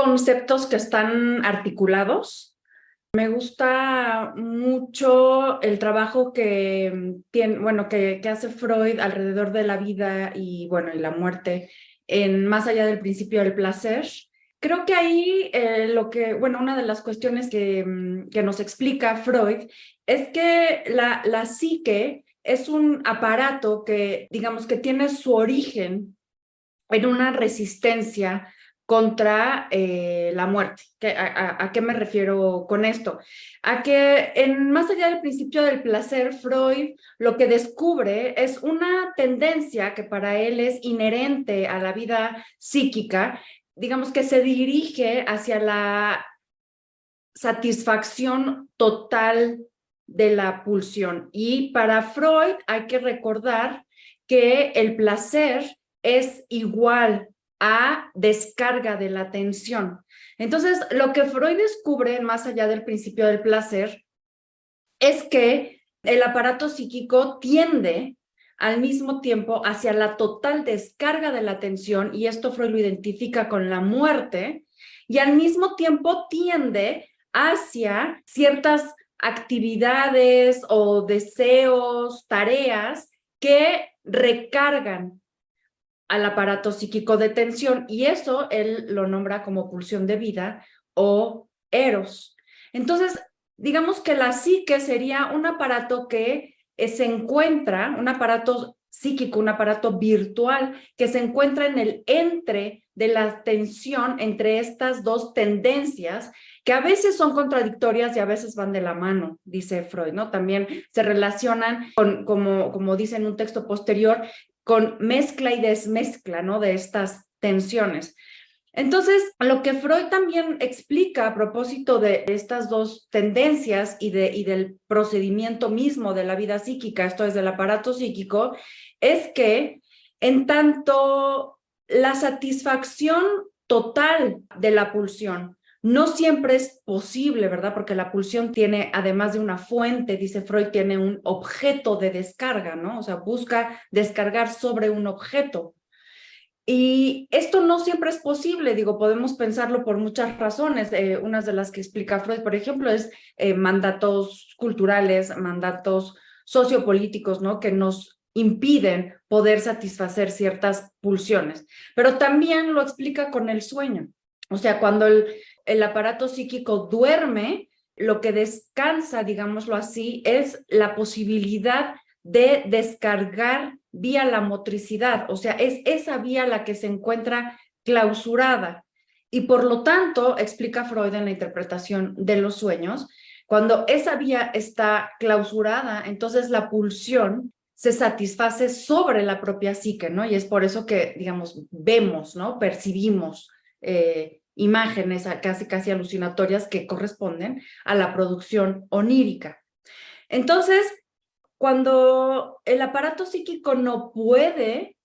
conceptos que están articulados. Me gusta mucho el trabajo que tiene, bueno, que hace Freud alrededor de la vida y, bueno, y la muerte, en Más allá del principio del placer. Creo que ahí una de las cuestiones que nos explica Freud es que la psique es un aparato que, digamos, que tiene su origen en una resistencia contra la muerte. ¿A qué me refiero con esto? A que más allá del principio del placer, Freud lo que descubre es una tendencia que para él es inherente a la vida psíquica, digamos que se dirige hacia la satisfacción total de la pulsión. Y para Freud hay que recordar que el placer es igual a descarga de la tensión. Entonces, lo que Freud descubre, más allá del principio del placer, es que el aparato psíquico tiende al mismo tiempo hacia la total descarga de la tensión, y esto Freud lo identifica con la muerte, y al mismo tiempo tiende hacia ciertas actividades o deseos, tareas que recargan al aparato psíquico de tensión, y eso él lo nombra como pulsión de vida o eros. Entonces, digamos que la psique sería un aparato que se encuentra, un aparato psíquico, un aparato virtual que se encuentra en el entre de la tensión entre estas dos tendencias que a veces son contradictorias y a veces van de la mano, dice Freud, ¿no? También se relacionan con, como dice en un texto posterior, con mezcla y desmezcla, ¿no? De estas tensiones. Entonces, lo que Freud también explica a propósito de estas dos tendencias y del procedimiento mismo de la vida psíquica, esto es del aparato psíquico, es que en tanto la satisfacción total de la pulsión no siempre es posible, ¿verdad? Porque la pulsión tiene, además de una fuente, dice Freud, tiene un objeto de descarga, ¿no? O sea, busca descargar sobre un objeto. Y esto no siempre es posible, digo, podemos pensarlo por muchas razones. Unas de las que explica Freud, por ejemplo, es mandatos culturales, mandatos sociopolíticos, ¿no? Que nos impiden poder satisfacer ciertas pulsiones. Pero también lo explica con el sueño. O sea, cuando el aparato psíquico duerme, lo que descansa, digámoslo así, es la posibilidad de descargar vía la motricidad, o sea, es esa vía la que se encuentra clausurada. Y por lo tanto, explica Freud en la interpretación de los sueños, cuando esa vía está clausurada, entonces la pulsión se satisface sobre la propia psique, ¿no? Y es por eso que, digamos, vemos, ¿no? Percibimos imágenes casi alucinatorias que corresponden a la producción onírica. Entonces, cuando el aparato psíquico no puede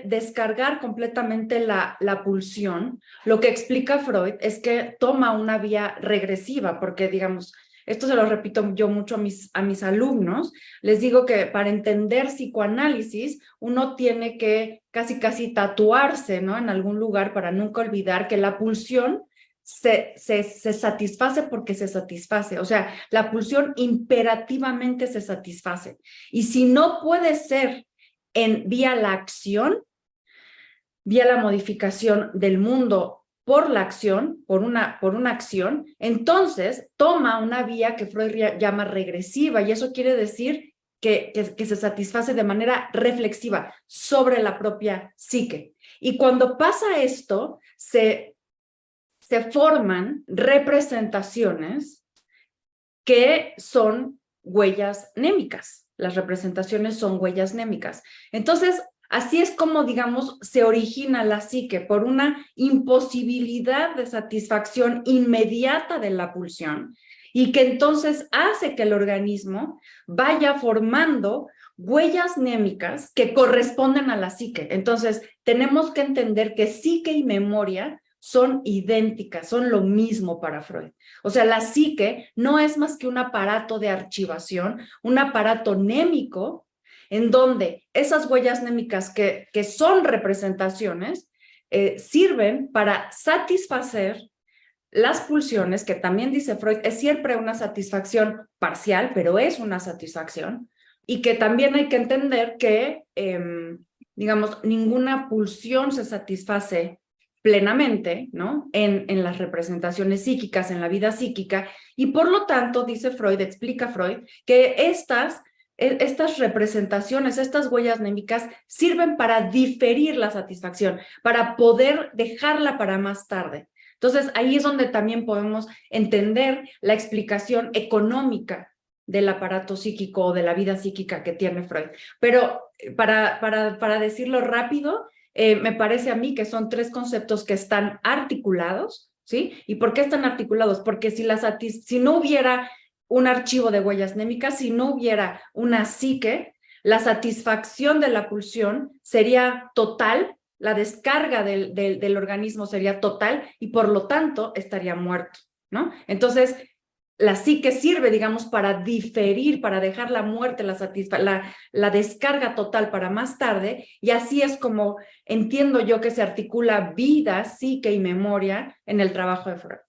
descargar completamente la pulsión, lo que explica Freud es que toma una vía regresiva, porque, digamos, esto se lo repito yo mucho a mis alumnos, les digo que para entender psicoanálisis uno tiene que casi tatuarse, ¿no? En algún lugar para nunca olvidar que la pulsión se satisface porque se satisface, o sea, la pulsión imperativamente se satisface. Y si no puede ser vía la acción, vía la modificación del mundo por la acción, por una acción, entonces toma una vía que Freud llama regresiva, y eso quiere decir que se satisface de manera reflexiva sobre la propia psique. Y cuando pasa esto, se forman representaciones que son huellas némicas. Las representaciones son huellas némicas. Entonces, así es como, digamos, se origina la psique, por una imposibilidad de satisfacción inmediata de la pulsión, y que entonces hace que el organismo vaya formando huellas némicas que corresponden a la psique. Entonces, tenemos que entender que psique y memoria son idénticas, son lo mismo para Freud. O sea, la psique no es más que un aparato de archivación, un aparato némico, en donde esas huellas némicas que son representaciones sirven para satisfacer las pulsiones, que también dice Freud, es siempre una satisfacción parcial, pero es una satisfacción, y que también hay que entender que, digamos, ninguna pulsión se satisface plenamente, ¿no? En las representaciones psíquicas, en la vida psíquica, y por lo tanto, dice Freud, explica Freud, que estas representaciones, estas huellas némicas sirven para diferir la satisfacción, para poder dejarla para más tarde. Entonces, ahí es donde también podemos entender la explicación económica del aparato psíquico o de la vida psíquica que tiene Freud. Pero para decirlo rápido, me parece a mí que son tres conceptos que están articulados, ¿sí? ¿Y por qué están articulados? Porque si no hubiera un archivo de huellas némicas, si no hubiera una psique, la satisfacción de la pulsión sería total, la descarga del organismo sería total y por lo tanto estaría muerto, ¿no? Entonces, la psique sirve, digamos, para diferir, para dejar la muerte, la descarga total para más tarde, y así es como entiendo yo que se articula vida, psique y memoria en el trabajo de Freud.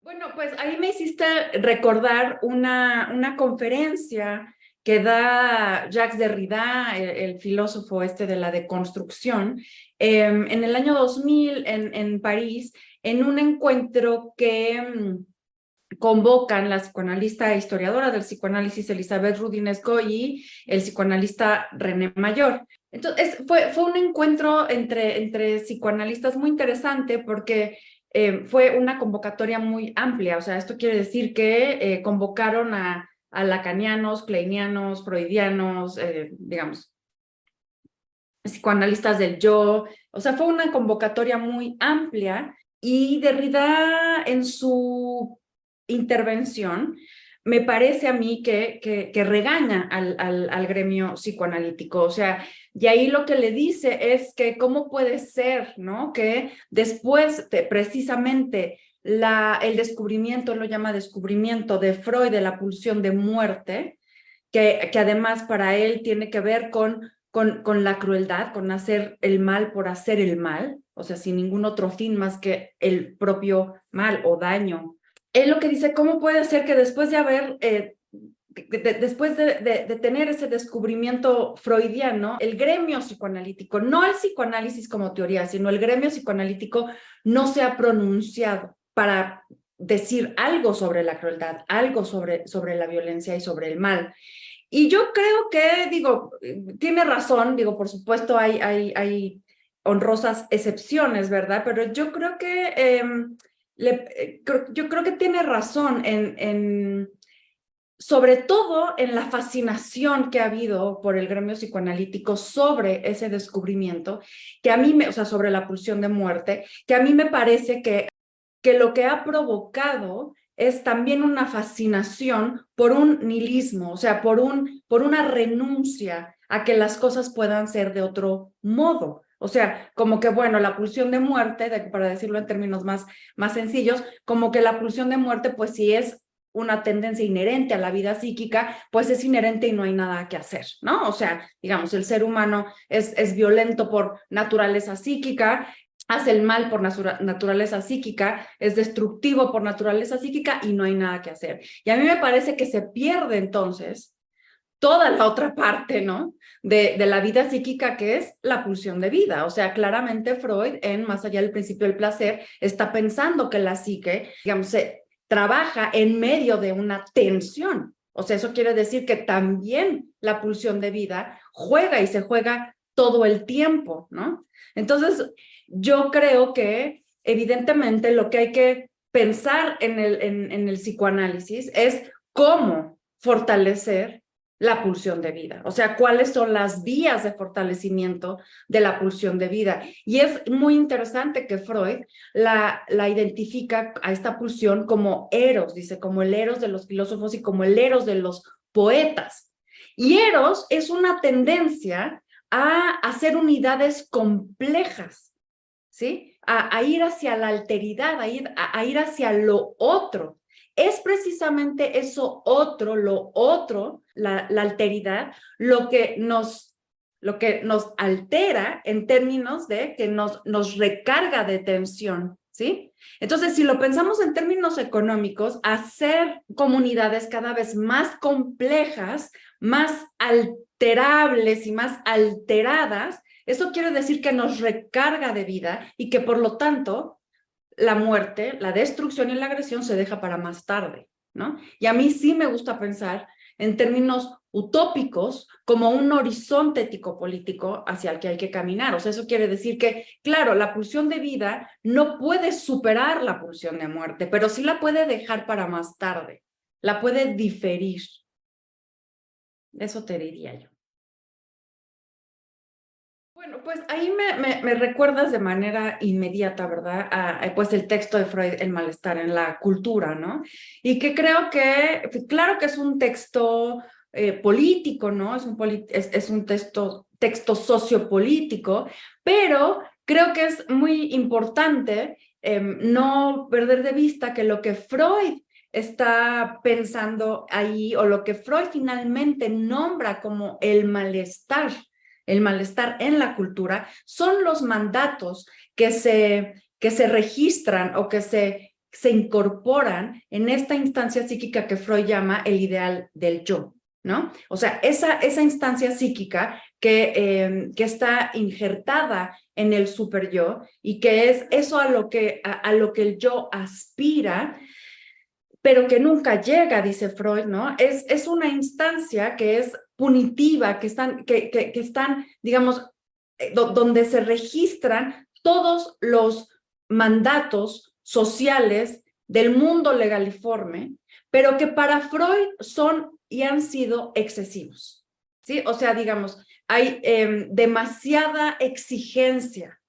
Bueno, pues ahí me hiciste recordar una conferencia que da Jacques Derrida, el filósofo este de la deconstrucción, en el año 2000 en París, en un encuentro que convocan la psicoanalista e historiadora del psicoanálisis Elizabeth Roudinesco y el psicoanalista René Mayor. Entonces, fue un encuentro entre psicoanalistas muy interesante porque fue una convocatoria muy amplia. O sea, esto quiere decir que convocaron a lacanianos, kleinianos, freudianos, digamos, psicoanalistas del yo. O sea, fue una convocatoria muy amplia y Derrida en su intervención me parece a mí que regaña al gremio psicoanalítico. O sea, y ahí lo que le dice es que cómo puede ser, ¿no? Que después precisamente el descubrimiento, él lo llama descubrimiento de Freud de la pulsión de muerte, que además para él tiene que ver con la crueldad, con hacer el mal por hacer el mal, o sea, sin ningún otro fin más que el propio mal o daño. Él lo que dice, ¿cómo puede ser que después de haber, después de tener ese descubrimiento freudiano, el gremio psicoanalítico, no el psicoanálisis como teoría, sino el gremio psicoanalítico no se ha pronunciado para decir algo sobre la crueldad, algo sobre la violencia y sobre el mal? Y yo creo que, digo, tiene razón, digo, por supuesto hay honrosas excepciones, ¿verdad? Pero yo creo que, yo creo que tiene razón sobre todo en la fascinación que ha habido por el gremio psicoanalítico sobre ese descubrimiento, que a mí, o sea, sobre la pulsión de muerte, que a mí me parece que lo que ha provocado es también una fascinación por un nihilismo, o sea, por una renuncia a que las cosas puedan ser de otro modo. O sea, como que, bueno, la pulsión de muerte, para decirlo en términos más sencillos, como que la pulsión de muerte, pues si es una tendencia inherente a la vida psíquica, pues es inherente y no hay nada que hacer, ¿no? O sea, digamos, el ser humano es violento por naturaleza psíquica, hace el mal por naturaleza psíquica, es destructivo por naturaleza psíquica y no hay nada que hacer. Y a mí me parece que se pierde entonces toda la otra parte, ¿no? De la vida psíquica, que es la pulsión de vida. O sea, claramente Freud, en Más allá del principio del placer, está pensando que la psique, digamos, se trabaja en medio de una tensión. O sea, eso quiere decir que también la pulsión de vida juega y se juega todo el tiempo, ¿no? Entonces, yo creo que evidentemente lo que hay que pensar en el psicoanálisis es cómo fortalecer la pulsión de vida, o sea, cuáles son las vías de fortalecimiento de la pulsión de vida. Y es muy interesante que Freud la identifica a esta pulsión como eros, dice, como el eros de los filósofos y como el eros de los poetas. Y eros es una tendencia a hacer unidades complejas, ¿sí? A ir hacia la alteridad, a ir hacia lo otro. Es precisamente eso otro, lo otro, la alteridad, lo que nos lo que nos altera en términos de que nos recarga de tensión, ¿sí? Entonces, si lo pensamos en términos económicos, hacer comunidades cada vez más complejas, más alterables y más alteradas, eso quiere decir que nos recarga de vida y que por lo tanto la muerte, la destrucción y la agresión se deja para más tarde, ¿no? Y a mí sí me gusta pensar en términos utópicos como un horizonte ético-político hacia el que hay que caminar. O sea, eso quiere decir que, claro, la pulsión de vida no puede superar la pulsión de muerte, pero sí la puede dejar para más tarde, la puede diferir. Eso te diría yo. Bueno, pues ahí me recuerdas de manera inmediata, ¿verdad? Pues el texto de Freud, El malestar en la cultura, ¿no? Y que creo que, pues, claro que es un texto político, ¿no? Es un texto sociopolítico, pero creo que es muy importante no perder de vista que lo que Freud está pensando ahí o lo que Freud finalmente nombra como el malestar en la cultura, son los mandatos que se registran o que se incorporan en esta instancia psíquica que Freud llama el ideal del yo, ¿no? O sea, esa instancia psíquica que está injertada en el superyo y que es eso a lo que el yo aspira, pero que nunca llega, dice Freud, ¿no? Es una instancia que es punitiva, que están digamos, donde se registran todos los mandatos sociales del mundo legaliforme, pero que para Freud son y han sido excesivos, ¿sí? O sea, digamos, hay demasiada exigencia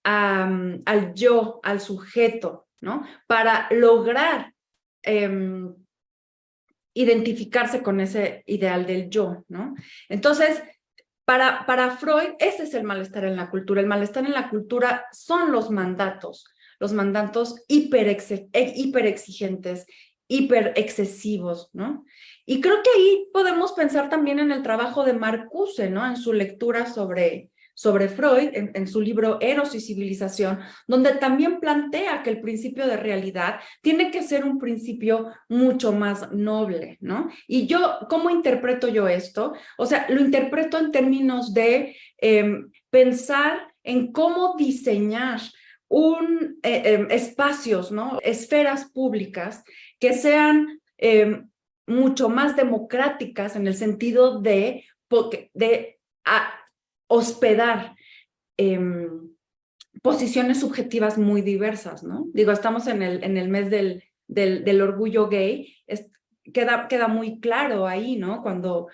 al yo, al sujeto, ¿no? Para lograr identificarse con ese ideal del yo, ¿no? Entonces, para Freud, ese es el malestar en la cultura. El malestar en la cultura son los mandatos hiperexigentes, hiperexcesivos, ¿no? Y creo que ahí podemos pensar también en el trabajo de Marcuse, ¿no? En su lectura sobre Freud, en su libro Eros y Civilización, donde también plantea que el principio de realidad tiene que ser un principio mucho más noble, ¿no? Y yo, ¿cómo interpreto yo esto? O sea, lo interpreto en términos de pensar en cómo diseñar espacios, ¿no? Esferas públicas que sean mucho más democráticas en el sentido de hospedar posiciones subjetivas muy diversas, ¿no? Digo, estamos en el mes del orgullo gay, queda muy claro ahí, ¿no? Cuando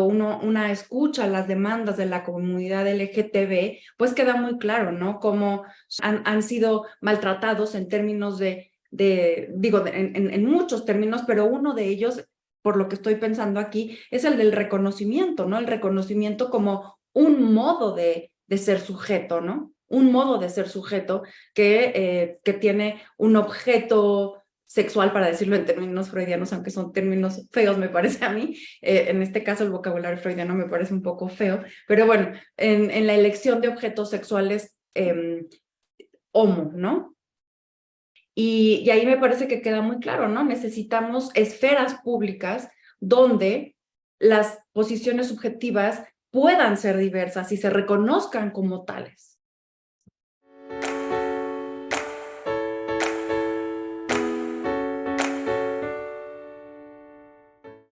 una escucha las demandas de la comunidad LGTB, pues queda muy claro, ¿no? Cómo han sido maltratados en términos en muchos términos, pero uno de ellos, por lo que estoy pensando aquí, es el del reconocimiento, ¿no? El reconocimiento como un modo de ser sujeto, ¿no? Un modo de ser sujeto que tiene un objeto sexual, para decirlo en términos freudianos, aunque son términos feos, me parece a mí. En este caso, el vocabulario freudiano me parece un poco feo, pero bueno, en la elección de objetos sexuales homo, ¿no? Y ahí me parece que queda muy claro, ¿no? Necesitamos esferas públicas donde las posiciones subjetivas puedan ser diversas y se reconozcan como tales.